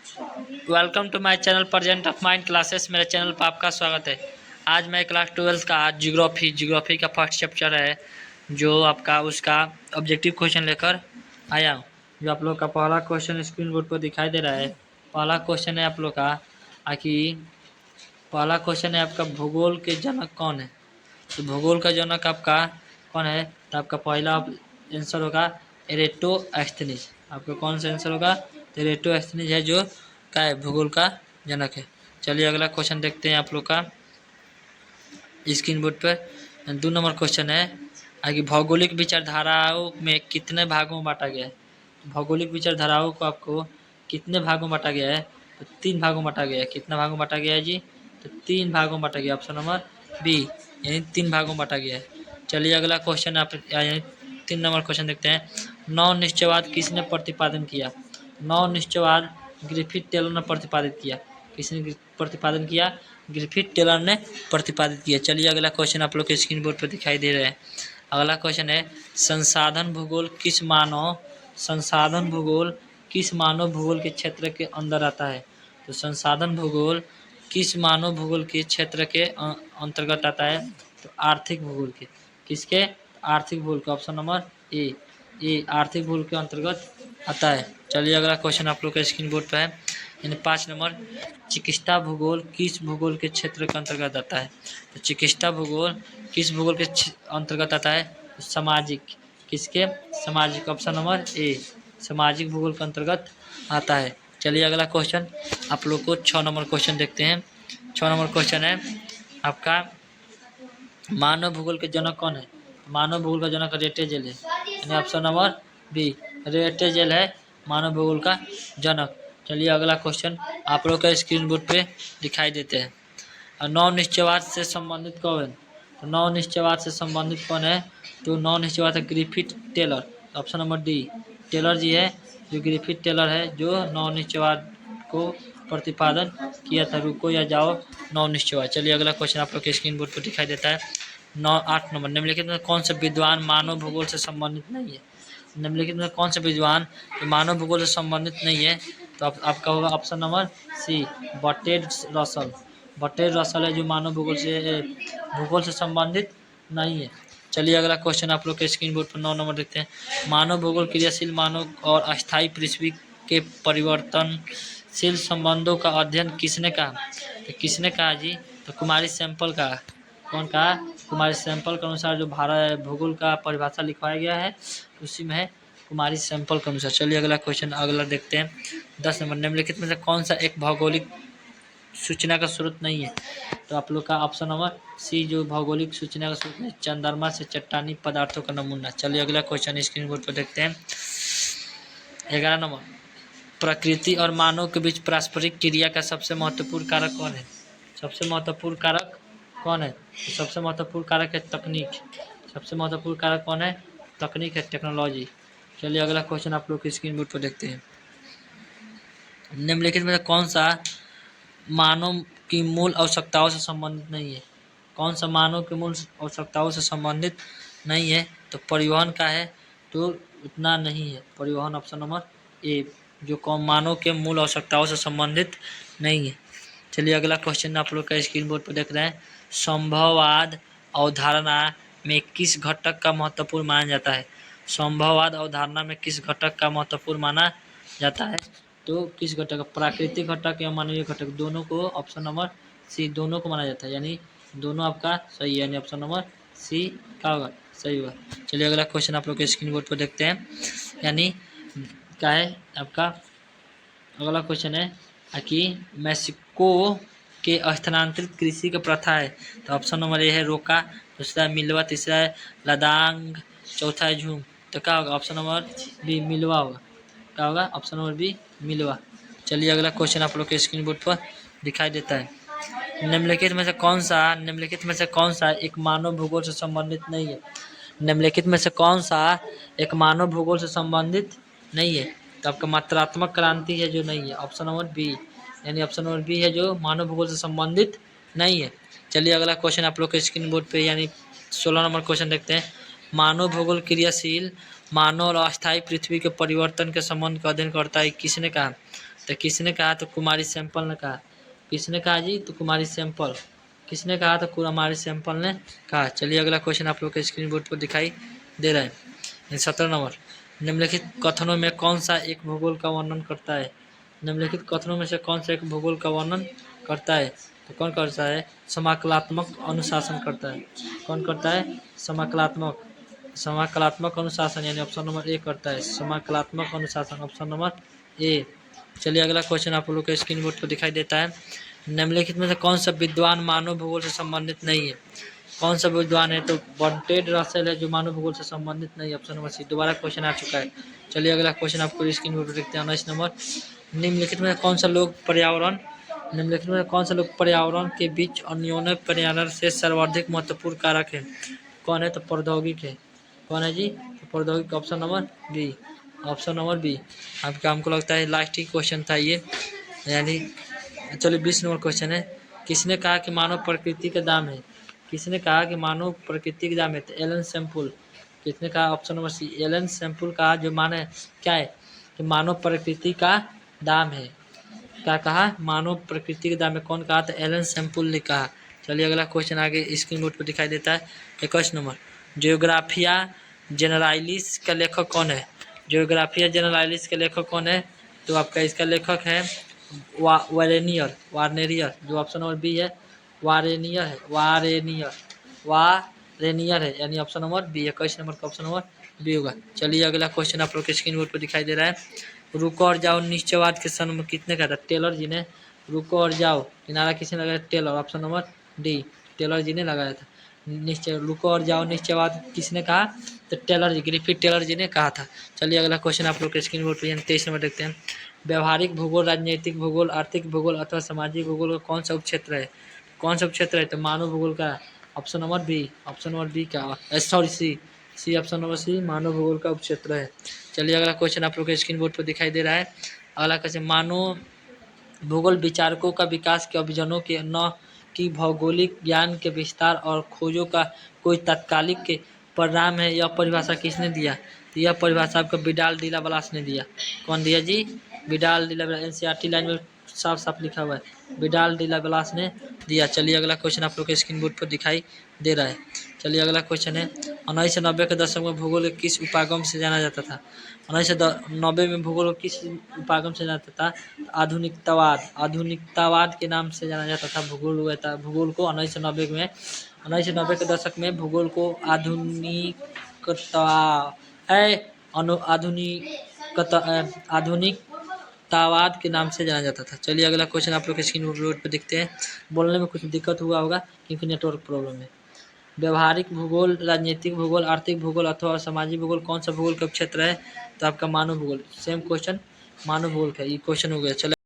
Welcome to my channel present of mind classes. मेरे channel पर आपका स्वागत है। आज मैं क्लास 12 का ज्योग्राफी का फर्स्ट चैप्टर है जो आपका उसका ऑब्जेक्टिव क्वेश्चन लेकर आया हूँ। जो आप लोग का पहला क्वेश्चन स्क्रीन बोर्ड पर दिखाई दे रहा है। पहला क्वेश्चन है आप लोग का पहला क्वेश्चन है आपका भूगोल के जनक कौन है। तो भूगोल का जनक आपका कौन है, तो आपका पहला आंसर होगा एरेटोस्थेनीज। आपका कौन सा आंसर होगा, तो एरेटोस्थेनीज है जो का है भूगोल का जनक है। चलिए अगला क्वेश्चन देखते हैं आप लोग का स्क्रीन बोर्ड पर। 2 नंबर क्वेश्चन है आगे, भौगोलिक विचारधाराओं में कितने भागों में बांटा गया है। भौगोलिक विचारधाराओं को आपको कितने भागों में बांटा गया है, तो 3 भागों में बांटा गया है। कितना भागों में बांटा गया है जी, तो 3 भागों में बांटा गया। ऑप्शन नंबर बी, यानी 3 भागों में बांटा गया है। चलिए अगला क्वेश्चन आप यानी 3 नंबर क्वेश्चन देखते हैं। नौ निश्चयवाद किसने प्रतिपादन किया। नौ निश्चयवाद ग्रिफिथ टेलर ने प्रतिपादित किया। किसने प्रतिपादन किया, ग्रिफिथ टेलर ने प्रतिपादित किया। चलिए अगला क्वेश्चन आप लोग के स्क्रीन बोर्ड पर दिखाई दे रहे हैं। अगला क्वेश्चन है संसाधन भूगोल किस मानव भूगोल के क्षेत्र के अंदर आता है। तो संसाधन भूगोल किस मानव भूगोल के क्षेत्र के अंतर्गत आता है, तो आर्थिक भूगोल के। किसके, आर्थिक भूगोल के। ऑप्शन नंबर ए आर्थिक भूगोल के अंतर्गत आता है। चलिए अगला क्वेश्चन आप लोग का स्क्रीन बोर्ड पर है यानी 5 नंबर, चिकित्सा भूगोल किस भूगोल के क्षेत्र के अंतर्गत आता है। तो चिकित्सा भूगोल किस भूगोल के अंतर्गत आता है, तो सामाजिक। किसके, सामाजिक। ऑप्शन नंबर ए सामाजिक भूगोल के अंतर्गत आता है। चलिए अगला क्वेश्चन आप लोग को 6 नंबर क्वेश्चन देखते हैं। 6 नंबर क्वेश्चन है आपका मानव भूगोल के जनक कौन है। मानव भूगोल का जनक रेटेजेल है, यानी ऑप्शन नंबर बी रेटेजेल है मानव भूगोल का जनक। चलिए अगला क्वेश्चन आप लोग का स्क्रीन बोर्ड पे दिखाई देते हैं। नौ निश्चयवाद से संबंधित कौन है। तो नौ निश्चयवाद से संबंधित कौन है, तो नौ निश्चयवाद है Griffith Taylor. Option number D Taylor ji है, जो ग्रिफिथ टेलर है जो नौ निश्चयवाद को प्रतिपादन किया था। रुको या जाओ नौ निश्चयवाद। चलिए अगला क्वेश्चन आप लोग के स्क्रीन बोर्ड पर दिखाई देता है। 8 नंबर, निम्नलिखित में कौन सा विद्वान मानव भूगोल से संबंधित नहीं है। निम्नलिखित में कौन सा विद्वान मानव भूगोल से संबंधित नहीं है, तो आपका होगा option number C Bertrand Russell. Bertrand Russell है जो मानव भूगोल से संबंधित नहीं है। चलिए अगला क्वेश्चन आप लोग के स्क्रीन बोर्ड पर 9 नंबर देखते हैं। मानव भूगोल क्रियाशील मानव और अस्थायी पृथ्वी के परिवर्तनशील संबंधों का अध्ययन किसने कहा। तो किसने कहा जी, तो कुमारी सैंपल का। कौन कहा, कुमारी सैंपल के अनुसार जो भारत भूगोल का परिभाषा लिखवाया गया है उसी में है कुमारी सैंपल के अनुसार। चलिए अगला क्वेश्चन अगला देखते हैं। 10 नंबर, निम्नलिखित में से कौन सा एक भौगोलिक सूचना का स्रोत नहीं है। तो आप लोग का ऑप्शन नंबर सी जो भौगोलिक सूचना का स्रोत है चंद्रमा से चट्टानी पदार्थों का नमूना। चलिए अगला क्वेश्चन स्क्रीन बोर्ड पर देखते हैं। 11 नंबर, प्रकृति और मानव के बीच पारस्परिक क्रिया का सबसे महत्वपूर्ण कारक कौन है। सबसे महत्वपूर्ण कारक कौन है, तो सबसे महत्वपूर्ण कारक है तकनीक। सबसे महत्वपूर्ण कारक कौन है, तकनीक है, टेक्नोलॉजी। चलिए अगला क्वेश्चन आप लोग की स्क्रीन बोर्ड पर देखते हैं। निम्नलिखित में से कौन सा मानव की मूल आवश्यकताओं से संबंधित नहीं है। कौन सा मानव की मूल आवश्यकताओं से संबंधित नहीं है, तो परिवहन का है, तो उतना नहीं है परिवहन। ऑप्शन नंबर ए जो कौन मानव के मूल आवश्यकताओं से संबंधित नहीं है। चलिए अगला क्वेश्चन आप लोग का स्क्रीन बोर्ड पर देख रहे हैं। संभववाद अवधारणा में किस घटक का महत्वपूर्ण माना जाता है। संभववाद अवधारणा में किस घटक का महत्वपूर्ण माना जाता है, तो किस घटक, प्राकृतिक घटक या मानवीय घटक, दोनों को। ऑप्शन नंबर सी दोनों को माना जाता है, यानी दोनों आपका सही है, यानी ऑप्शन नंबर सी क्या होगा, सही होगा। चलिए अगला क्वेश्चन आप लोग के स्क्रीन बोर्ड पर देखते हैं। यानी क्या है आपका अगला क्वेश्चन है कि मैक्सिको के स्थानांतरित कृषि का प्रथा है। तो ऑप्शन नंबर ए है रोका, दूसरा है मिलवा, तीसरा है लदांग, चौथा है झूम। तो क्या होगा, ऑप्शन नंबर बी मिलवा होगा। क्या होगा, ऑप्शन नंबर बी मिलवा। चलिए अगला क्वेश्चन आप लोग के स्क्रीन बोर्ड पर दिखाई देता है। निम्नलिखित में से कौन सा एक मानव भूगोल से संबंधित नहीं है। निम्नलिखित में से कौन सा एक मानव भूगोल से संबंधित नहीं है, तो आपका मात्रात्मक क्रांति है जो नहीं है। ऑप्शन नंबर बी, यानी ऑप्शन नंबर बी है जो मानव भूगोल से संबंधित नहीं है। चलिए अगला क्वेश्चन आप लोग के स्क्रीन बोर्ड पे यानी 16 नंबर क्वेश्चन देखते हैं। मानव भूगोल क्रियाशील मानव और अस्थायी पृथ्वी के परिवर्तन के संबंध का अध्ययन करता है, किसने कहा। तो किसने कहा? तो कुमारी सैंपल ने कहा। किसने कहा जी? तो कुमारी सैंपल। किसने कहा? तो कुमारी सैंपल ने कहा। चलिए अगला क्वेश्चन आप लोग के स्क्रीन बोर्ड पर दिखाई दे रहा है। 17 नंबर, निम्नलिखित कथनों में कौन सा एक भूगोल का वर्णन करता है? निम्नलिखित कथनों में से कौन सा एक भूगोल का वर्णन करता है? तो कौन करता है? समाकलात्मक अनुशासन करता है। कौन करता है? समाकलात्मक अनुशासन यानी ऑप्शन नंबर ए करता है। समाकलात्मक अनुशासन ऑप्शन नंबर ए। चलिए अगला क्वेश्चन आप लोग के स्क्रीन बोर्ड पर दिखाई देता है। निम्नलिखित में से कौन सा विद्वान मानव भूगोल से संबंधित नहीं है? कौन सा विद्वान है? तो बर्ट्रैंड रसेल है जो मानव भूगोल से संबंधित नहीं है, ऑप्शन नंबर सी। दोबारा क्वेश्चन आ चुका है। चलिए अगला क्वेश्चन आपको स्क्रीन बोर्ड पर देखते हैं। 19 नंबर, निम्नलिखित में कौन सा लोग पर्यावरण के बीच अन्योन्य पर्यावरण से सर्वाधिक महत्वपूर्ण कारक है? कौन है? तो प्रौद्योगिक है। कौन है जी? तो प्रौद्योगिक, option number B. Option number B. आपका हमको लगता है लास्ट ही क्वेश्चन था ये, यानी चलिए 20 नंबर क्वेश्चन है। किसने कहा कि मानव प्रकृति का दाम है? किसने कहा कि मानव प्रकृति का दाम है? तो एलन सैम्पुल। किसने कहा? Option number C, Ellen Semple का जो माने क्या है कि मानव प्रकृति का दाम है। क्या कहा? मानव प्रकृति के दाम में। कौन कहा? तो एलन सैम्पुल ने कहा। चलिए अगला क्वेश्चन आगे स्क्रीन बोर्ड पर दिखाई देता है। 21 नंबर, जियोग्राफिया जनरलिस का लेखक कौन है? जियोग्राफिया जनरलिस का लेखक कौन है? तो आपका इसका लेखक है वार्नेरियर, जो ऑप्शन नंबर बी है। वारेनियर है, यानी ऑप्शन नंबर बी। 21 नंबर का ऑप्शन नंबर बी होगा। चलिए अगला क्वेश्चन आप लोग के स्क्रीन बोर्ड पर दिखाई दे रहा है। रुको और जाओ निश्चयवाद के जन्म कितने का था? टेलर जी ने। रुको और जाओ किनारा किसने लगाया? Taylor, option number D. Taylor ji ने लगाया था। रुको और जाओ निश्चयवाद किसने कहा? तो टेलर जी, ग्रिफिथ टेलर जी ने कहा था। चलिए अगला क्वेश्चन आप लोग के स्क्रीन बोर्ड पर 23 नंबर देखते हैं। व्यवहारिक भूगोल, राजनीतिक भूगोल, आर्थिक भूगोल अथवा सामाजिक भूगोल का कौन सा उपक्षेत्र है? कौन सा उपक्षेत्र है? तो मानव भूगोल का, option number B. Option number B का sorry C option number C मानव भूगोल का उपक्षेत्र है। चलिए अगला क्वेश्चन आप लोग के स्क्रीन बोर्ड पर दिखाई दे रहा है। अगला क्वेश्चन, मानव भूगोल विचारकों का विकास के अभियानों के न कि भौगोलिक ज्ञान के विस्तार और खोजों का कोई तात्कालिक के परिणाम है। यह परिभाषा किसने दिया? तो यह परिभाषा आपको विडाल डिला बलास ने दिया। कौन दिया जी? विडाल डिला बलास। एनसीईआरटी लाइन में साफ साफ लिखा हुआ है, विडाल डिला बलास ने दिया। चलिए अगला क्वेश्चन आप लोग के स्क्रीन बोर्ड पर दिखाई दे रहा है। चलिए अगला क्वेश्चन है, 1990 के दशक में भूगोल किस उपागम से जाना जाता था? 1990 में भूगोल किस उपागम से जाता था? आधुनिकतावाद के नाम से जाना जाता था भूगोल को। 1990 में, 1990 के दशक में भूगोल को आधुनिकतावाद के नाम से जाना जाता था। चलिए अगला क्वेश्चन आप लोग के स्क्रीन बोर्ड पर दिखते हैं। बोलने में कुछ दिक्कत हुआ होगा क्योंकि नेटवर्क प्रॉब्लम है। व्यवहारिक भूगोल, राजनीतिक भूगोल, आर्थिक भूगोल अथवा सामाजिक भूगोल कौन सा भूगोल का क्षेत्र है? तो आपका मानव भूगोल। सेम क्वेश्चन मानव भूगोल का ये क्वेश्चन हो गया। चलो